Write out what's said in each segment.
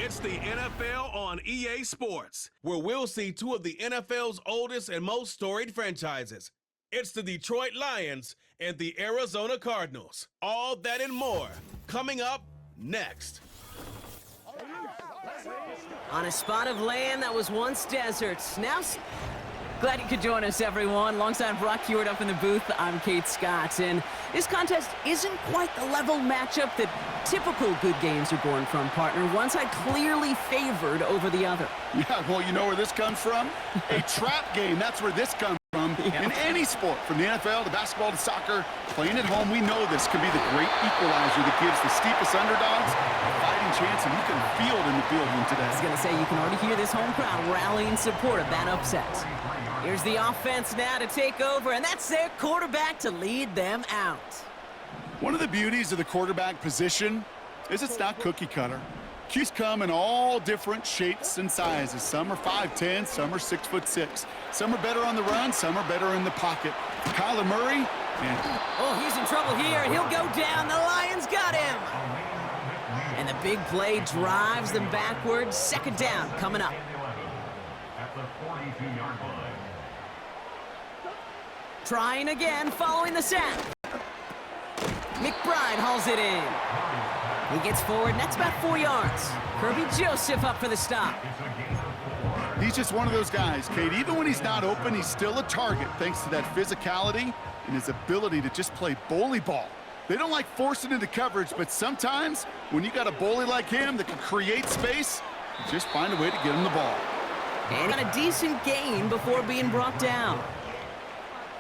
It's the NFL on EA Sports, where we'll see two of the NFL's oldest and most storied franchises. It's the Detroit Lions and the Arizona Cardinals. All that and more coming up next. On a spot of land that was once desert, now... Glad you could join us, everyone. Alongside Brock Hewitt up in the booth, I'm Kate Scott. And this contest isn't quite the level matchup that typical good games are born from, partner. One side clearly favored over the other. Yeah, well, you know where this comes from? A trap game. That's where this comes from. Yeah. In any sport, from the NFL to basketball to soccer, playing at home, we know this can be the great equalizer that gives the steepest underdogs a fighting chance, and you can feel it in the field room today. I was going to say, you can already hear this home crowd rallying in support of that upset. Here's the offense now to take over, and that's their quarterback to lead them out. One of the beauties of the quarterback position is it's not cookie cutter. QBs come in all different shapes and sizes. Some are 5'10", some are 6'6". Some are better on the run, some are better in the pocket. Kyler Murray, oh, he's in trouble here, and he'll go down. The Lions got him. And the big play drives them backwards. Second down coming up. At the 42-yard line. Trying again, following the sack. McBride hauls it in. He gets forward, that's about 4 yards. Kirby Joseph up for the stop. He's just one of those guys, Kate. Even when he's not open, he's still a target thanks to that physicality and his ability to just play bully ball. They don't like forcing into coverage, but sometimes when you got a bully like him that can create space, you just find a way to get him the ball. And got a decent gain before being brought down.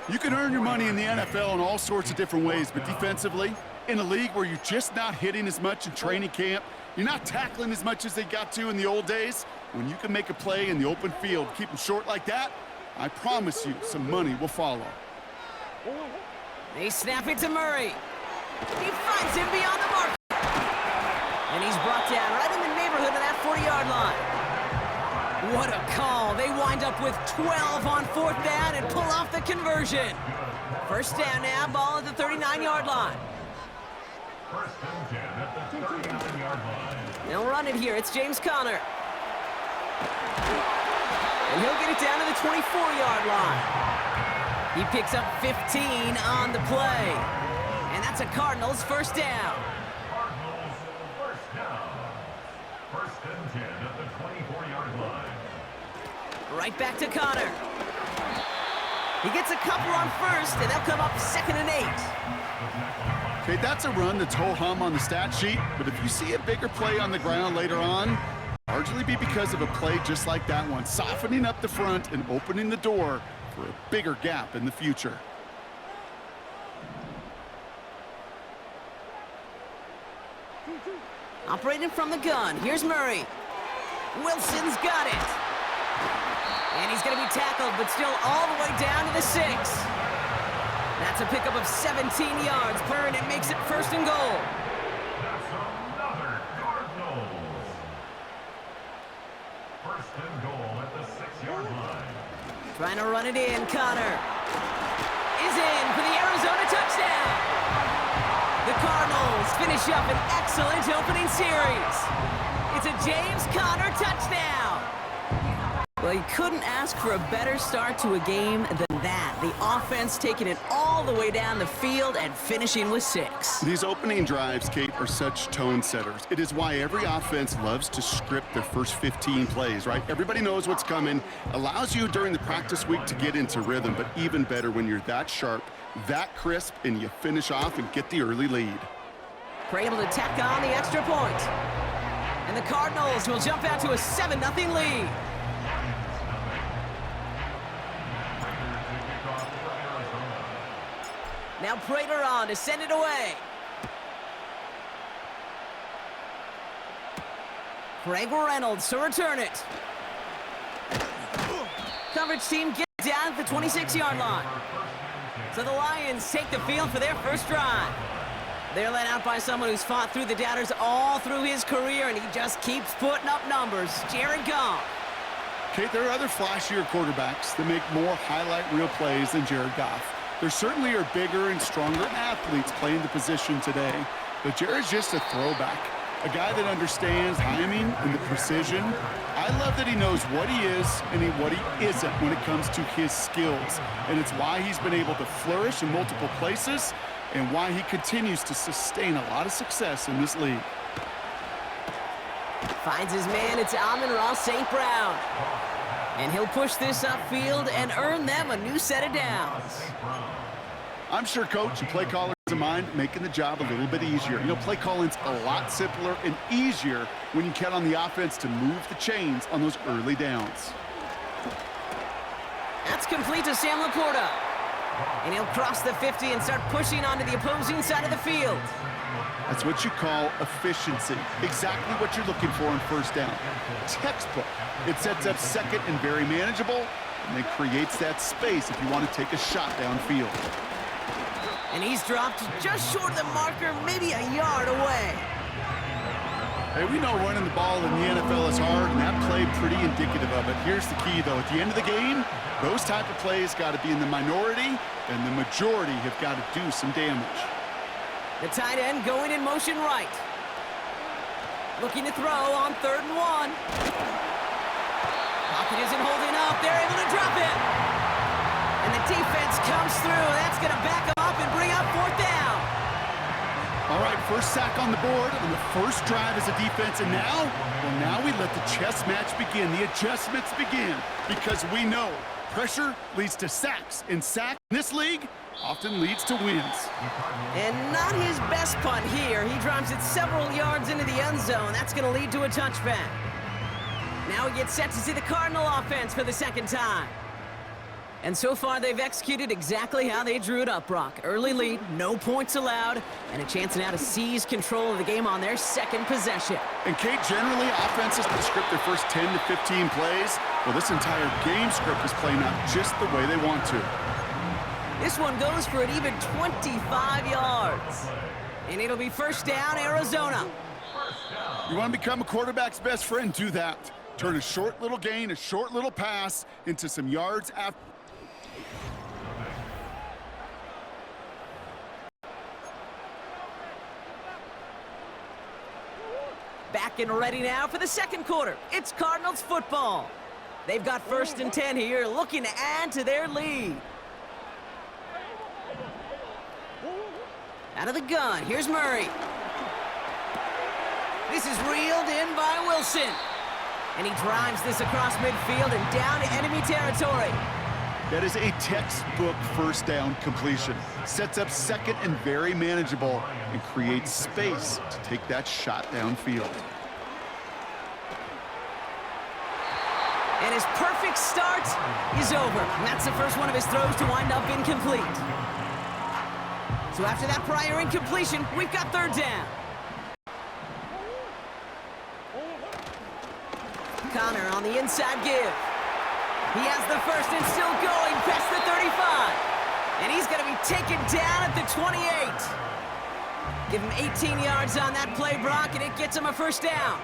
You can earn your money in the NFL in all sorts of different ways, but defensively, in a league where you're just not hitting as much in training camp, you're not tackling as much as they got to in the old days, when you can make a play in the open field, keep them short like that, I promise you some money will follow. They snap it to Murray. He finds him beyond the mark. And he's brought down right in the neighborhood of that 40-yard line. What a call. They wind up with 12 on fourth down and pull off the conversion. First down now, ball at the 39-yard line. First and 10 at the 39-yard line. They'll run it here. It's James Conner. And he'll get it down to the 24-yard line. He picks up 15 on the play. And that's a Cardinals first down. Cardinals first down. First and 10 at the 24-yard line. Right back to Conner. He gets a couple on first, and they'll come up 2nd and 8. Okay, that's a run that's ho-hum on the stat sheet, but if you see a bigger play on the ground later on, largely be because of a play just like that one, softening up the front and opening the door for a bigger gap in the future. Operating from the gun, here's Murray. Wilson's got it. And he's going to be tackled, but still all the way down to the 6. That's a pickup of 17 yards. Burn, it makes it 1st and goal. That's another Cardinals. First and goal at the 6-yard line. Trying to run it in, Conner is in for the Arizona touchdown. The Cardinals finish up an excellent opening series. It's a James Conner touchdown. Well, you couldn't ask for a better start to a game than that. The offense taking it all the way down the field and finishing with 6. These opening drives, Kate, are such tone setters. It is why every offense loves to script their first 15 plays, right? Everybody knows what's coming. Allows you during the practice week to get into rhythm, but even better when you're that sharp, that crisp, and you finish off and get the early lead. We're able to tack on the extra point. And the Cardinals will jump out to a 7-0 lead. Now Prater on to send it away. Craig Reynolds to return it. Coverage team gets down at the 26-yard line. So the Lions take the field for their first drive. They're led out by someone who's fought through the doubters all through his career, and he just keeps putting up numbers. Jared Goff. Kate, there are other flashier quarterbacks that make more highlight reel plays than Jared Goff. There certainly are bigger and stronger athletes playing the position today, but Jared's just a throwback. A guy that understands timing and the precision. I love that he knows what he is and what he isn't when it comes to his skills. And it's why he's been able to flourish in multiple places and why he continues to sustain a lot of success in this league. Finds his man, it's Amon-Ra St. Brown. And he'll push this upfield and earn them a new set of downs. I'm sure coach and play callers in mind making the job a little bit easier. You know, play calling's a lot simpler and easier when you count on the offense to move the chains on those early downs. That's complete to Sam Laporta. And he'll cross the 50 and start pushing onto the opposing side of the field. That's what you call efficiency. Exactly what you're looking for on first down. Textbook. It sets up second and very manageable, and it creates that space if you want to take a shot downfield. And he's dropped just short of the marker, maybe a yard away. Hey, we know running the ball in the NFL is hard, and that play pretty indicative of it. Here's the key, though. At the end of the game, those type of plays got to be in the minority, and the majority have got to do some damage. The tight end going in motion right. Looking to throw on 3rd and 1. Pocket isn't holding up. They're able to drop it. And the defense comes through. That's going to back them up and bring up 4th down. All right, first sack on the board on the first drive as a defense. And now, well, now we let the chess match begin. The adjustments begin because we know pressure leads to sacks. And sack in this league often leads to wins. And not his best punt here. He drives it several yards into the end zone. That's going to lead to a touchback. Now he gets set to see the Cardinal offense for the second time. And so far, they've executed exactly how they drew it up, Brock. Early lead, no points allowed, and a chance now to seize control of the game on their second possession. And Kate, generally, offenses that script their first 10 to 15 plays, well, this entire game script is playing out just the way they want to. This one goes for an even 25 yards. And it'll be first down, Arizona. You want to become a quarterback's best friend? Do that. Turn a short little gain, a short little pass into some yards after. Back and ready now for the second quarter. It's Cardinals football. They've got 1st and 10 here, looking to add to their lead. Out of the gun, here's Murray. This is reeled in by Wilson. And he drives this across midfield and down to enemy territory. That is a textbook first down completion. Sets up second and very manageable and creates space to take that shot downfield. And his perfect start is over. And that's the first one of his throws to wind up incomplete. So after that prior incompletion, we've got 3rd down. Connor on the inside give. He has the first and still going past the 35. And he's going to be taken down at the 28. Give him 18 yards on that play, Brock, and it gets him a first down.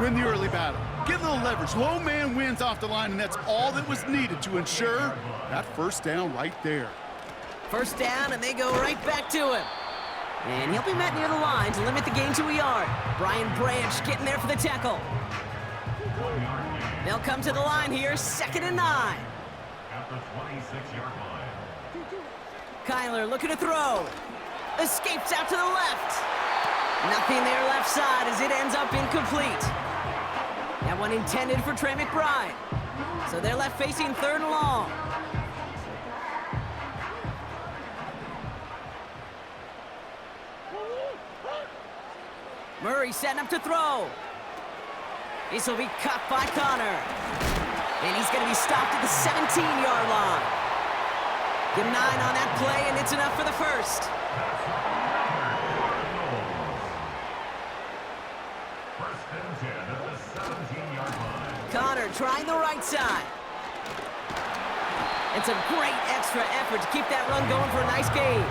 Win the early battle. Get a little leverage. Low man wins off the line, and that's all that was needed to ensure that first down right there. First down, and they go right back to him. And he'll be met near the line to limit the gain to a yard. Brian Branch getting there for the tackle. They'll come to the line here, 2nd and 9. At the 26-yard line. Kyler looking to throw. Escapes out to the left. Nothing there left side as it ends up incomplete. That one intended for Trey McBride. So they're left facing 3rd and long. Murray setting up to throw. This will be caught by Connor. And he's going to be stopped at the 17-yard line. Give 9 on that play, and it's enough for the first. First and 10 at the 17-yard line. Connor trying the right side. It's a great extra effort to keep that run going for a nice gain.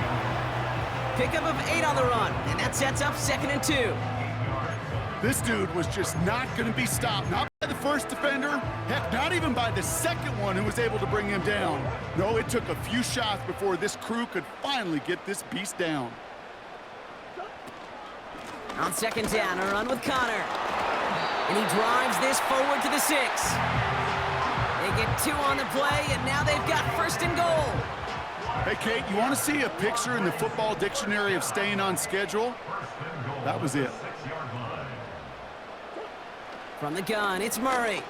Pickup of 8 on the run, and that sets up 2nd and 2. This dude was just not going to be stopped. Not by the first defender, heck, not even by the second one who was able to bring him down. No, it took a few shots before this crew could finally get this beast down. On second down, a run with Connor. And he drives this forward to the 6. They get 2 on the play, and now they've got first and goal. Hey, Kate, you want to see a picture in the football dictionary of staying on schedule? That was it. From the gun, it's Murray.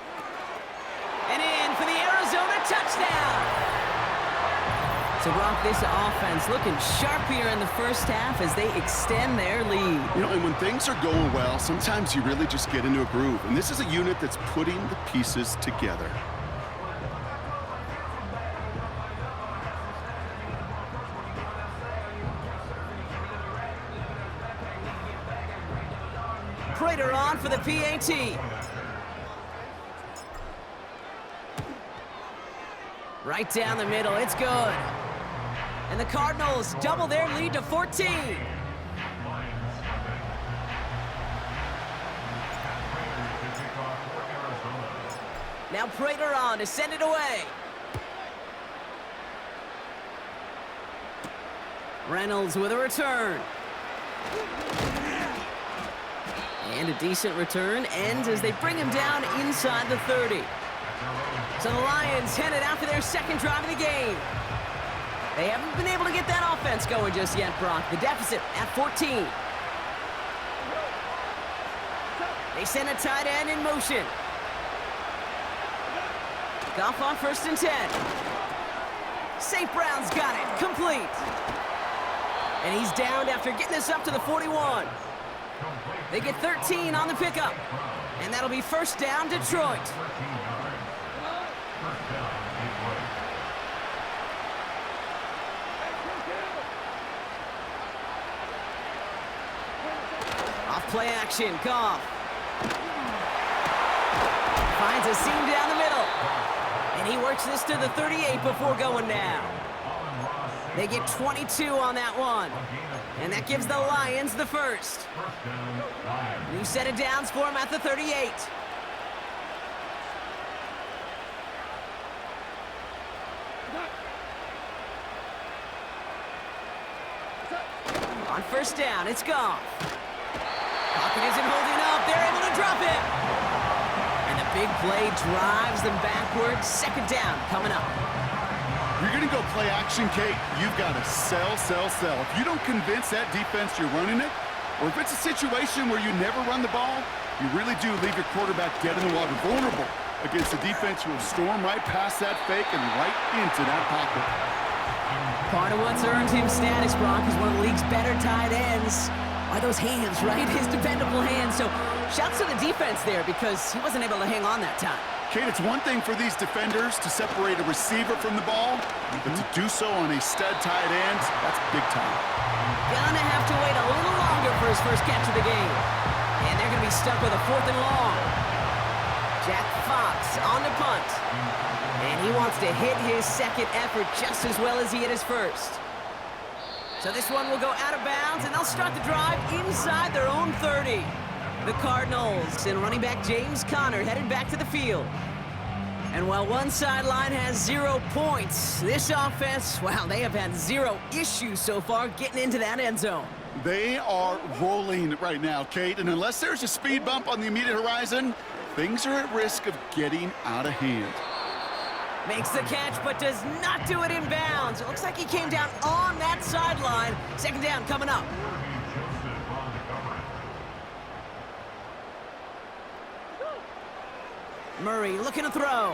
And in for the Arizona touchdown. So, Brock, this offense looking sharp here in the first half as they extend their lead. You know, and when things are going well, sometimes you really just get into a groove. And this is a unit that's putting the pieces together. Prater on for the PAT. Right down the middle, it's good. And the Cardinals double their lead to 14. Now Prater on to send it away. Reynolds with a return. And a decent return ends as they bring him down inside the 30. So the Lions headed out for their second drive of the game. They haven't been able to get that offense going just yet, Brock. The deficit at 14. They send a tight end in motion. Goff on first and 10. St. Brown's got it. Complete. And he's downed after getting this up to the 41. They get 13 on the pickup. And that'll be first down, Detroit. Off play action, Goff. Finds a seam down the middle. And he works this to the 38 before going down. They get 22 on that one. And that gives the Lions the first. New set of downs for him at the 38. On first down, it's Goff. Pocket isn't holding up. They're able to drop it. And the big play drives them backwards. Second down coming up. You're going to go play action, Kate. You've got to sell, sell, sell. If you don't convince that defense you're running it, or if it's a situation where you never run the ball, you really do leave your quarterback dead in the water, vulnerable against a defense who will storm right past that fake and right into that pocket. Part of what's earned him status, Brock, is one of the league's better tight ends. Are those hands, right? His dependable hands. So shouts to the defense there because he wasn't able to hang on that time. Kate, it's one thing for these defenders to separate a receiver from the ball, but to do so on a stud tight end, that's big time. Gonna have to wait a little longer for his first catch of the game. And they're gonna be stuck with a 4th and long. Jack Fox on the punt. And he wants to hit his second effort just as well as he hit his first. So this one will go out of bounds, and they'll start the drive inside their own 30. The Cardinals and running back James Conner headed back to the field. And while one sideline has 0 points, this offense, well, they have had 0 issues so far getting into that end zone. They are rolling right now, Kate, and unless there's a speed bump on the immediate horizon, things are at risk of getting out of hand. Makes the catch, but does not do it in bounds. It looks like he came down on that sideline. Second down coming up. Murray looking to throw.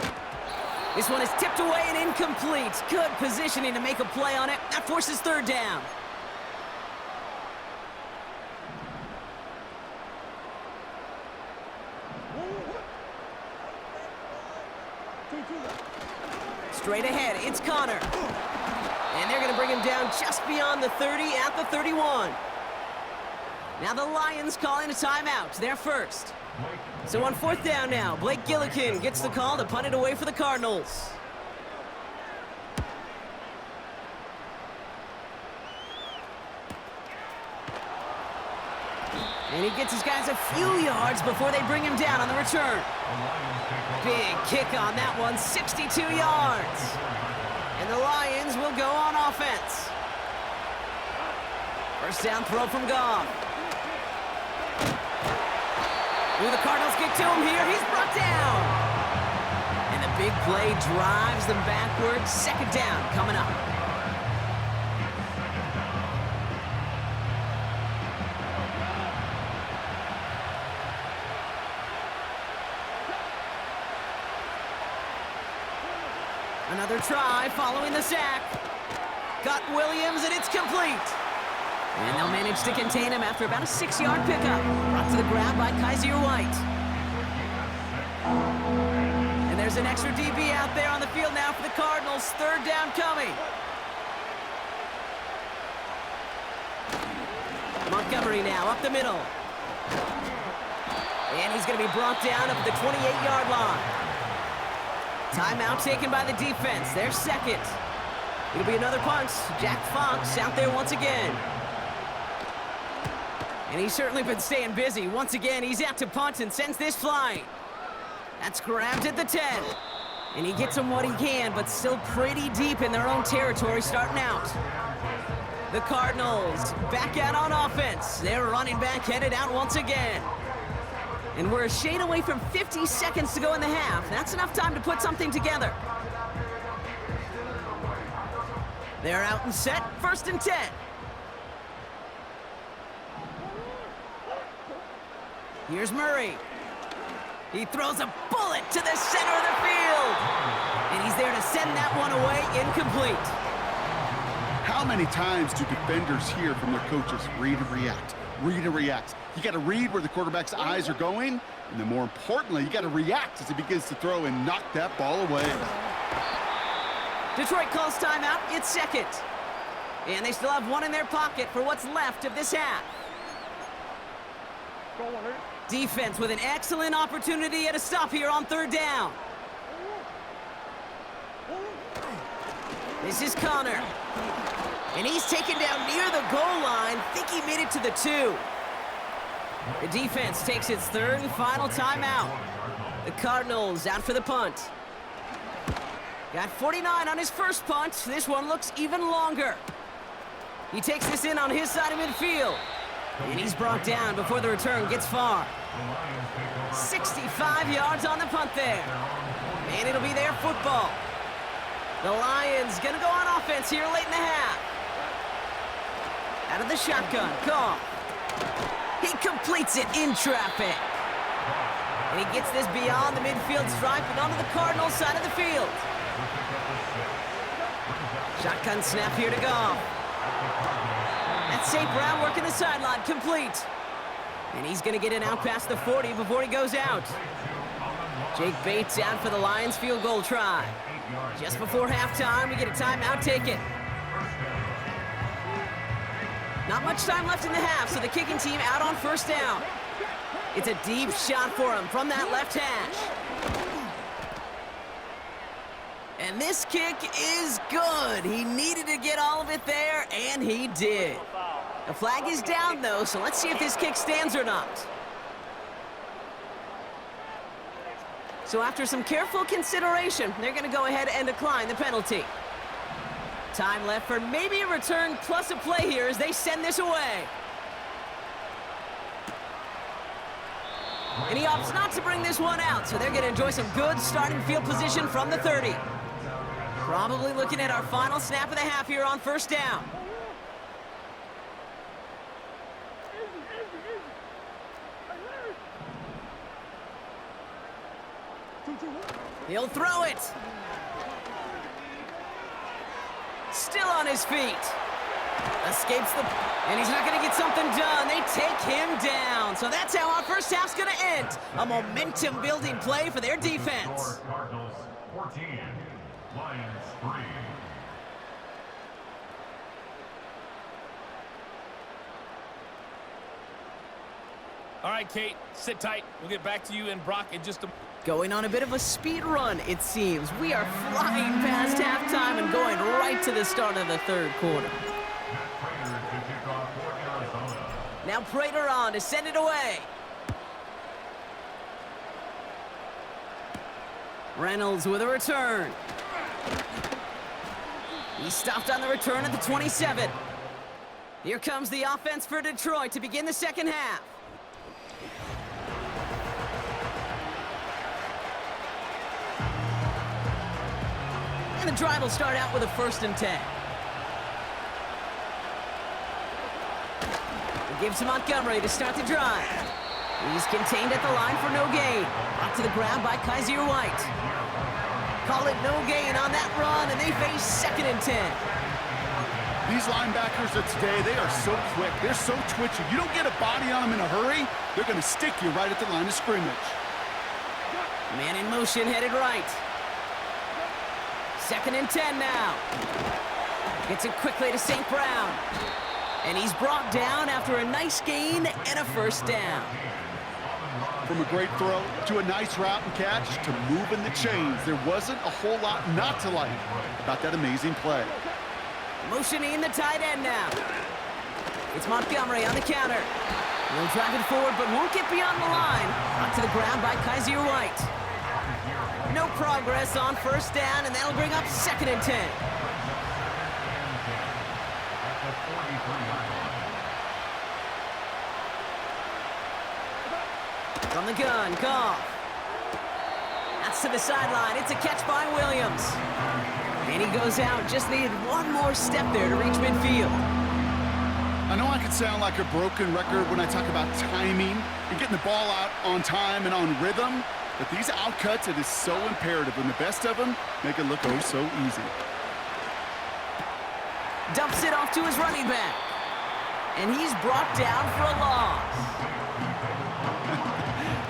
This one is tipped away and incomplete. Good positioning to make a play on it. That forces third down. Straight ahead, it's Conner. And they're going to bring him down just beyond the 30 at the 31. Now the Lions calling a timeout. They're first. So on 4th down now, Blake Gillikin gets the call to punt it away for the Cardinals. And he gets his guys a few yards before they bring him down on the return. Big kick on that one, 62 yards. And the Lions will go on offense. First down throw from Goff. Ooh, the Cardinals get to him here. He's brought down. And the big play drives them backwards. Second down coming up. Another try following the sack. Got Williams, and it's complete. And they'll manage to contain him after about a 6-yard pickup. Brought to the ground by Kaiser White. And there's an extra DB out there on the field now for the Cardinals. Third down coming. Montgomery now up the middle. And he's going to be brought down up at the 28-yard line. Timeout taken by the defense. Their second. It'll be another punt. Jack Fox out there once again. And he's certainly been staying busy. Once again, he's out to punt and sends this flying. That's grabbed at the 10. And he gets him what he can, but still pretty deep in their own territory starting out. The Cardinals back out on offense. Their running back headed out once again. And we're a shade away from 50 seconds to go in the half. That's enough time to put something together. They're out and set. First and 10. Here's Murray. He throws a bullet to the center of the field. And he's there to send that one away incomplete. How many times do defenders hear from their coaches, read and react, read and react? You got to read where the quarterback's eyes are going, and then more importantly, you got to react as he begins to throw and knock that ball away. Detroit calls timeout. It's second. And they still have one in their pocket for what's left of this half. Defense with an excellent opportunity at a stop here on third down. This is Connor. And he's taken down near the goal line. Think he made it to the 2. The defense takes its third and final timeout. The Cardinals out for the punt. Got 49 on his first punt. This one looks even longer. He takes this in on his side of midfield. And he's brought down before the return gets far. 65 yards on the punt there. And it'll be their football. The Lions gonna go on offense here late in the half. Out of the shotgun, Goff. He completes it in traffic. And he gets this beyond the midfield stripe and onto the Cardinals side of the field. Shotgun snap here to Goff. That's St. Brown working the sideline, complete. And he's gonna get it out past the 40 before he goes out. Jake Bates out for the Lions field goal try. Just before halftime, we get a timeout taken. Not much time left in the half, so the kicking team out on first down. It's a deep shot for him from that left hash. And this kick is good. He needed to get all of it there, and he did. The flag is down, though, so let's see if this kick stands or not. So after some careful consideration, they're going to go ahead and decline the penalty. Time left for maybe a return plus a play here as they send this away. And he opts not to bring this one out, so they're going to enjoy some good starting field position from the 30. Probably looking at our final snap of the half here on first down. He'll throw it. Still on his feet. Escapes the... And he's not going to get something done. They take him down. So that's how our first half's going to end. A momentum-building play for their defense. Cardinals 14, Lions 3. All right, Kate, sit tight. We'll get back to you and Brock in just a... Going on a bit of a speed run, it seems. We are flying past halftime and going right to the start of the third quarter. Now Prater on to send it away. Reynolds with a return. He stopped on the return at the 27. Here comes the offense for Detroit to begin the second half. And the drive will start out with a 1st and 10. It gives to Montgomery to start the drive. He's contained at the line for no gain. Up to the ground by Kaiser White. Call it no gain on that run, and they face 2nd and 10. These linebackers of today, they are so quick. They're so twitchy. You don't get a body on them in a hurry, they're going to stick you right at the line of scrimmage. Man in motion, headed right. 2nd and 10 now. Gets it quickly to St. Brown. And he's brought down after a nice gain and a 1st down. From a great throw to a nice route and catch to moving the chains, there wasn't a whole lot not to like about that amazing play. Motioning the tight end now. It's Montgomery on the counter. He'll drive it forward, but won't get beyond the line. Out to the ground by Kaiser White. No progress on 1st down, and that'll bring up 2nd and 10. From the gun, Goff. That's to the sideline. It's a catch by Williams. And he goes out. Just needed one more step there to reach midfield. I know I could sound like a broken record when I talk about timing and getting the ball out on time and on rhythm, but these outcuts, it is so imperative, and the best of them make it look oh so easy. Dumps it off to his running back. And he's brought down for a loss.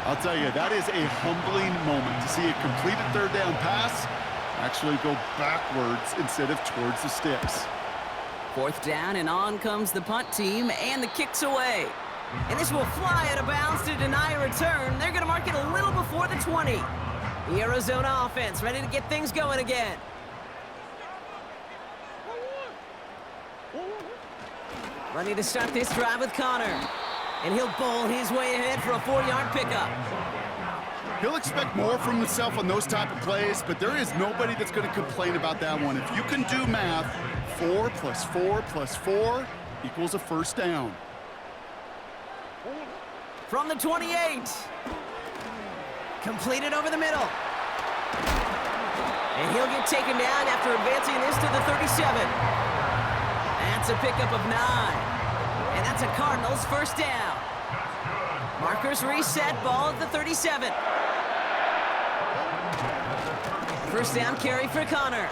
I'll tell you, that is a humbling moment to see a completed 3rd down pass actually go backwards instead of towards the sticks. 4th down, and on comes the punt team, and the kick's away. And this will fly out of bounds to deny a return. They're going to mark it a little before the 20. The Arizona offense ready to get things going again. Ready to start this drive with Connor. And he'll bowl his way ahead for a 4-yard pickup. He'll expect more from himself on those type of plays, but there is nobody that's going to complain about that one. If you can do math, 4 plus 4 plus 4 equals a 1st down. From the 28. Completed over the middle. And he'll get taken down after advancing this to the 37. That's a pickup of 9. And that's a Cardinals 1st down. Markers reset, ball at the 37. 1st down carry for Connor.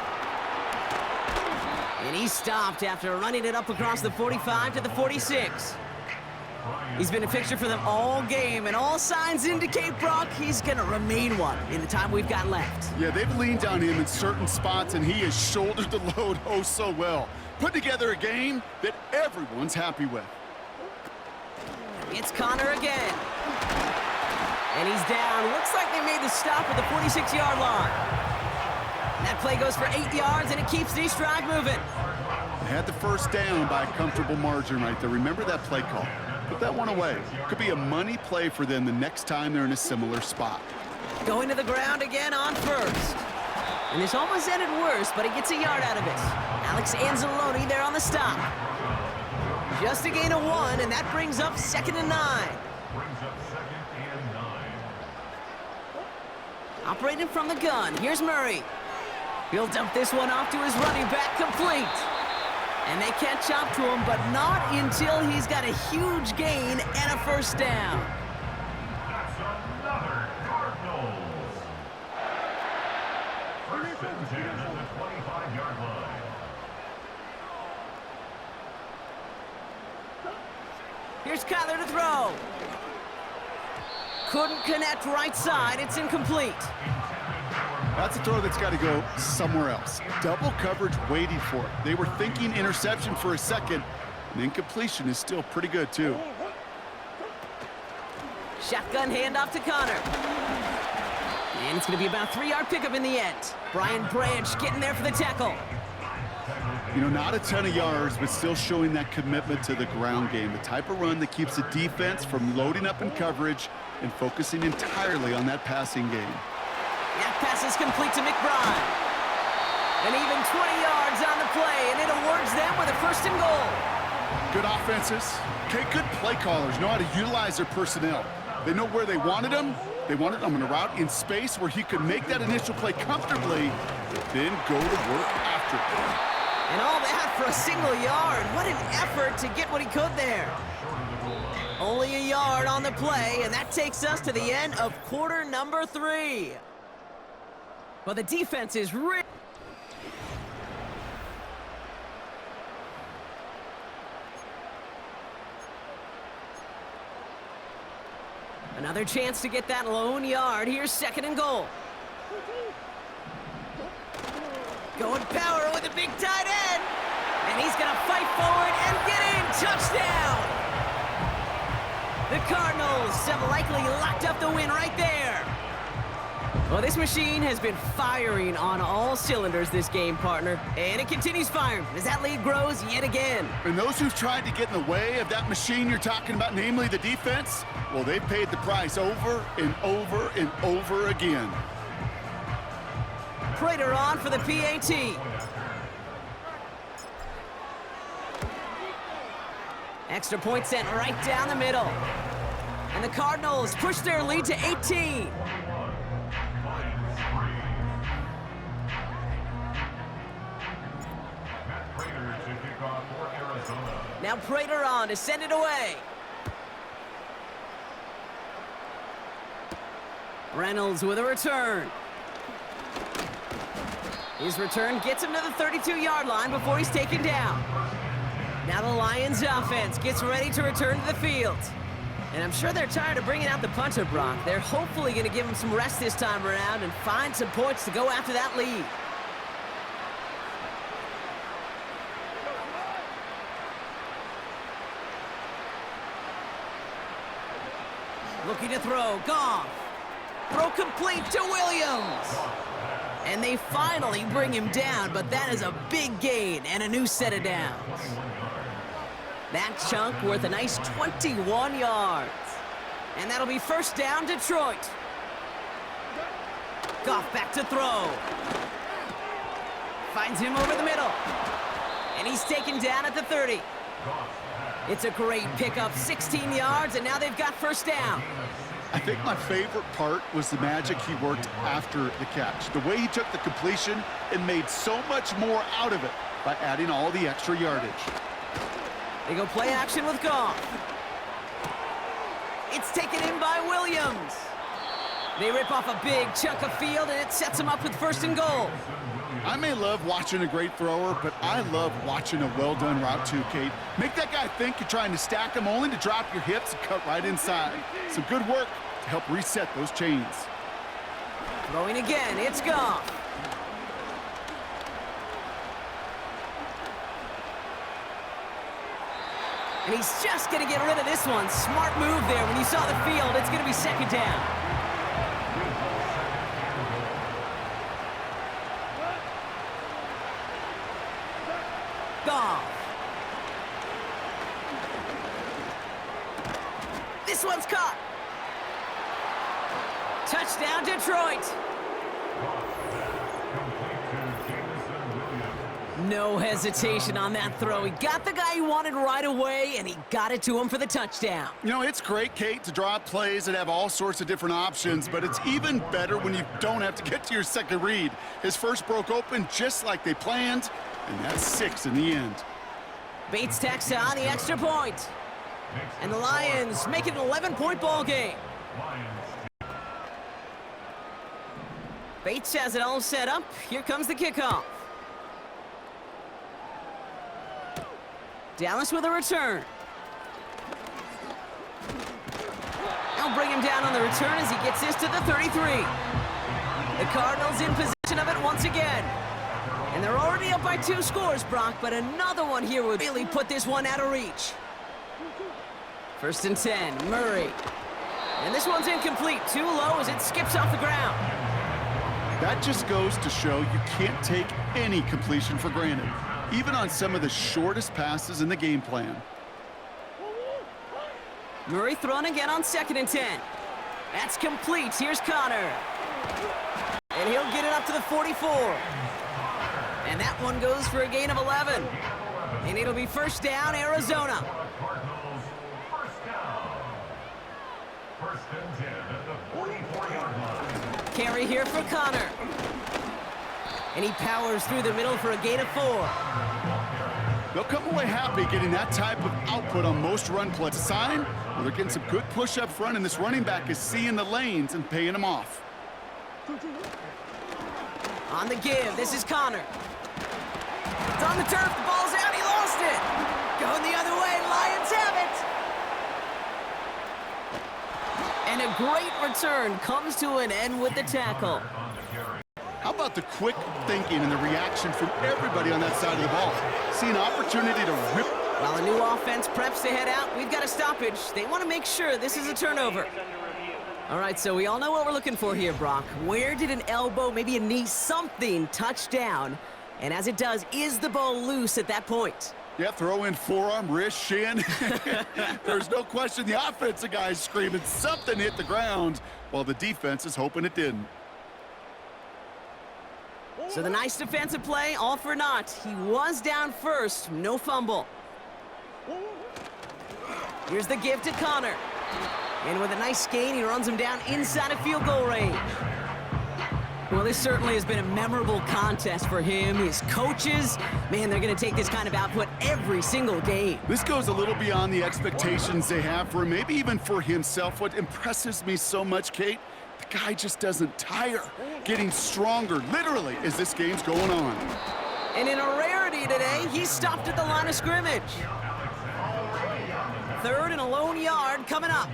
And he's stopped after running it up across the 45 to the 46. He's been a fixture for them all game, and all signs indicate, Brock, he's going to remain one in the time we've got left. Yeah, they've leaned on him in certain spots, and he has shouldered the load oh so well. Put together a game that everyone's happy with. It's Connor again. And he's down. Looks like they made the stop at the 46-yard line. That play goes for 8 yards, and it keeps this drive moving. They had the 1st down by a comfortable margin right there. Remember that play call. Put that one away. Could be a money play for them the next time they're in a similar spot. Going to the ground again on 1st. And this almost ended worse, but he gets a yard out of it. Alex Anzalone there on the stop. Just a gain of 1, and that brings up 2nd and 9. Operating from the gun, here's Murray. He'll dump this one off to his running back, complete. And they catch up to him, but not until he's got a huge gain and a 1st down. That's another Cardinals. 1st and 10 at the 25-yard line. Here's Kyler to throw. Couldn't connect right side. It's incomplete. That's a throw that's got to go somewhere else. Double coverage waiting for it. They were thinking interception for a second, and incompletion is still pretty good, too. Shotgun handoff to Connor. And it's going to be about a 3-yard pickup in the end. Brian Branch getting there for the tackle. You know, not a ton of yards, but still showing that commitment to the ground game. The type of run that keeps the defense from loading up in coverage and focusing entirely on that passing game. That pass is complete to McBride. And even 20 yards on the play, and it awards them with a 1st and goal. Good offenses. Okay, good play callers know how to utilize their personnel. They know where they wanted them, They wanted him on a route in space where he could make that initial play comfortably, but then go to work after it. And all that for a single yard. What an effort to get what he could there. Only a yard on the play, and that takes us to the end of quarter number 3. Well, the defense is really... Another chance to get that lone yard. Here's 2nd and goal. Going power with a big tight end. And he's going to fight forward and get in. Touchdown! The Cardinals have likely locked up the win right there. Well, this machine has been firing on all cylinders this game, partner. And it continues firing as that lead grows yet again. And those who've tried to get in the way of that machine you're talking about, namely the defense, well, they've paid the price over and over and over again. Prater on for the PAT. Extra point sent right down the middle. And the Cardinals push their lead to 18. Now Prater on to send it away. Reynolds with a return. His return gets him to the 32-yard line before he's taken down. Now the Lions offense gets ready to return to the field. And I'm sure they're tired of bringing out the punter, Brock. They're hopefully going to give him some rest this time around and find some points to go after that lead. Looking to throw, Goff. Throw complete to Williams. And they finally bring him down, but that is a big gain and a new set of downs. That chunk worth a nice 21 yards. And that'll be 1st down, Detroit. Goff back to throw. Finds him over the middle. And he's taken down at the 30. It's a great pickup, 16 yards, and now they've got 1st down. I think my favorite part was the magic he worked after the catch. The way he took the completion and made so much more out of it by adding all the extra yardage. They go play action with Goff. It's taken in by Williams. They rip off a big chunk of field, and it sets them up with 1st and goal. I may love watching a great thrower, but I love watching a well-done route too, Kate. Make that guy think you're trying to stack him only to drop your hips and cut right inside. Some good work to help reset those chains. Throwing again, it's Goff. And he's just going to get rid of this one. Smart move there. When you saw the field, it's going to be 2nd down. Goff. This one's caught. Touchdown, Detroit. No hesitation on that throw. He got the guy he wanted right away, and he got it to him for the touchdown. You know, it's great, Kate, to draw up plays that have all sorts of different options, but it's even better when you don't have to get to your second read. His first broke open just like they planned, and that's 6 in the end. Bates tacks on the extra point. And the Lions make it an 11-point ball game. Bates has it all set up. Here comes the kickoff. Dallas with a return. They'll bring him down on the return as he gets this to the 33. The Cardinals in possession of it once again. And they're already up by 2 scores, Brock, but another one here would really put this one out of reach. 1st and 10, Murray. And this one's incomplete, too low as it skips off the ground. That just goes to show you can't take any completion for granted, even on some of the shortest passes in the game plan. Murray thrown again on 2nd and 10. That's complete. Here's Connor. And he'll get it up to the 44. And that one goes for a gain of 11. And it'll be 1st down, Arizona. First and 10 at the 44-yard line. Carry here for Connor. And he powers through the middle for a gain of 4. They'll come away happy getting that type of output on most run plays. Sign, well, they're getting some good push up front, and this running back is seeing the lanes and paying them off. On the give, this is Connor. It's on the turf, the ball's out, he lost it. Going the other way, Lions have it. And a great return comes to an end with the tackle. How about the quick thinking and the reaction from everybody on that side of the ball? See an opportunity to rip. While a new offense preps to head out, we've got a stoppage. They want to make sure this is a turnover. All right, so we all know what we're looking for here, Brock. Where did an elbow, maybe a knee, something touch down? And as it does, is the ball loose at that point? Yeah, throw in forearm, wrist, shin. There's no question the offensive guy's screaming something hit the ground while the defense is hoping it didn't. So the nice defensive play, all for naught. He was down first, no fumble. Here's the give to Connor. And with a nice gain, he runs him down inside of field goal range. Well, this certainly has been a memorable contest for him. His coaches, man, they're going to take this kind of output every single game. This goes a little beyond the expectations they have for him, maybe even for himself. What impresses me so much, Kate, the guy just doesn't tire. Getting stronger, literally, as this game's going on. And in a rarity today, he stopped at the line of scrimmage. 3rd and a lone yard coming up.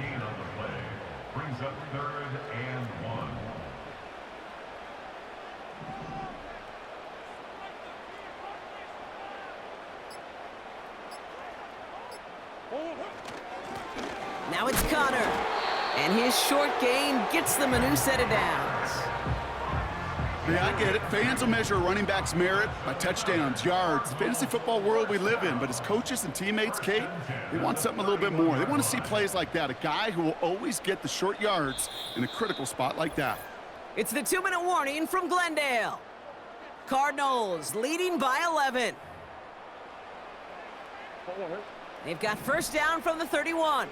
Brings up 3rd and 1. Now it's Connor. And his short gain gets them a new set of downs. Yeah, I get it. Fans will measure a running back's merit by touchdowns, yards, the fantasy football world we live in. But as coaches and teammates, Kate, they want something a little bit more. They want to see plays like that, a guy who will always get the short yards in a critical spot like that. It's the 2-minute warning from Glendale. Cardinals leading by 11. They've got first down from the 31.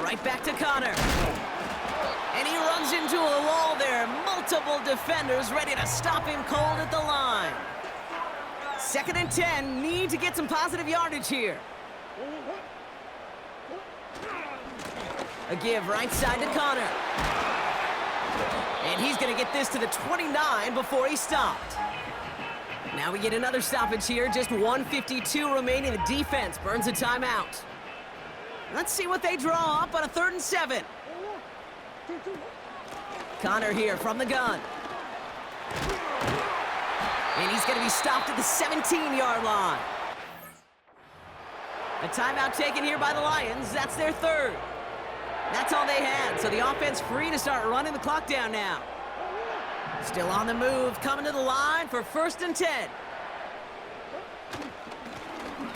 Right back to Connor. And he runs into a wall there. Multiple defenders ready to stop him cold at the line. 2nd and 10. Need to get some positive yardage here. A give right side to Connor. And he's going to get this to the 29 before he stopped. Now we get another stoppage here. Just 1:52 remaining. The defense burns a timeout. Let's see what they draw up on a 3rd and 7. Connor here from the gun. And he's going to be stopped at the 17-yard line. A timeout taken here by the Lions. That's their 3rd. That's all they had, so the offense free to start running the clock down now. Still on the move, coming to the line for 1st and 10.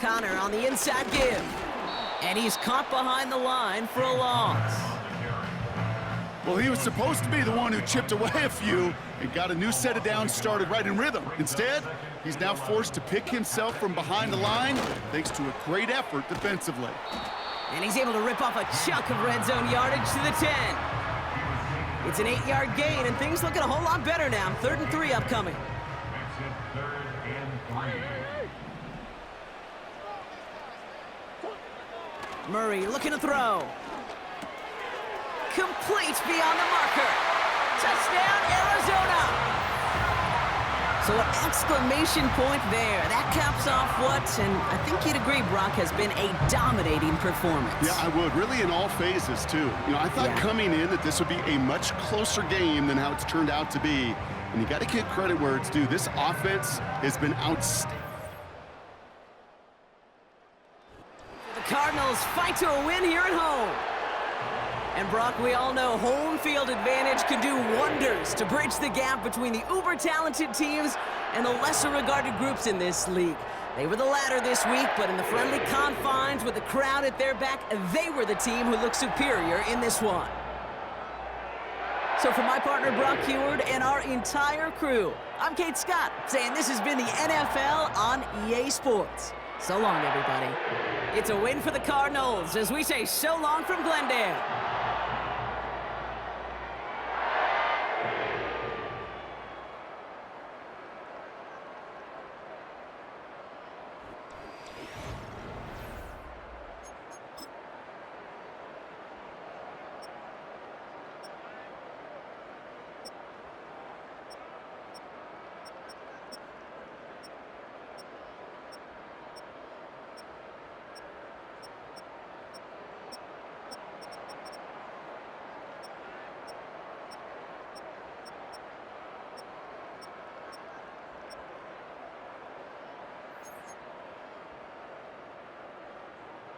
Connor on the inside give. And he's caught behind the line for a loss. Well, he was supposed to be the one who chipped away a few and got a new set of downs started right in rhythm. Instead, he's now forced to pick himself from behind the line thanks to a great effort defensively. And he's able to rip off a chunk of red zone yardage to the 10. It's an 8-yard gain, and things looking a whole lot better now. 3rd and 3 upcoming. Makes it 3rd and 3. Murray looking to throw. Complete beyond the marker. Touchdown, Arizona! So an exclamation point there. That caps off what, and I think you'd agree, Brock, has been a dominating performance. Yeah, I would. Really in all phases, too. You know, I thought coming in that this would be a much closer game than how it's turned out to be. And you got to give credit where it's due. This offense has been outstanding. The Cardinals fight to a win here at home. And Brock, we all know home field advantage can do wonders to bridge the gap between the uber-talented teams and the lesser-regarded groups in this league. They were the latter this week, but in the friendly confines with the crowd at their back, they were the team who looked superior in this one. So for my partner, Brock Heward, and our entire crew, I'm Kate Scott, saying this has been the NFL on EA Sports. So long, everybody. It's a win for the Cardinals as we say so long from Glendale.